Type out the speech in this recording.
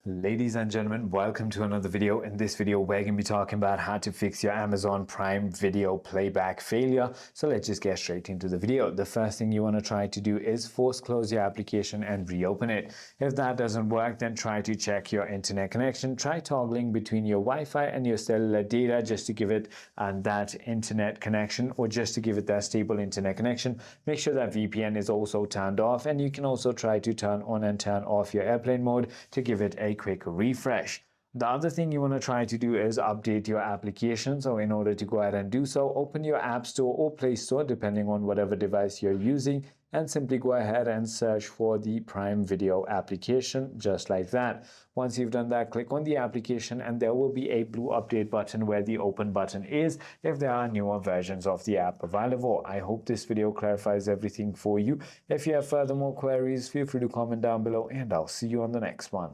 Ladies and gentlemen, welcome to another video. In this video, we're going to be talking about how to fix your Amazon Prime Video playback failure. So let's just get straight into the video. The first thing you want to try to do is force close your application and reopen it. If that doesn't work, then try to check your internet connection. Try toggling between your Wi-Fi and your cellular data just to give it that internet connection, or just to give it that stable internet connection. Make sure that VPN is also turned off, and you can also try to turn on and turn off your airplane mode to give it a quick refresh. The other thing you want to try to do is update your application. So in order to go ahead and do so, open your App Store or Play Store, depending on whatever device you're using, and simply go ahead and search for the Prime Video application, just like that. Once you've done that, click on the application and there will be a blue update button where the open button is if there are newer versions of the app available. I hope this video clarifies everything for you. If you have further more queries, feel free to comment down below and I'll see you on the next one.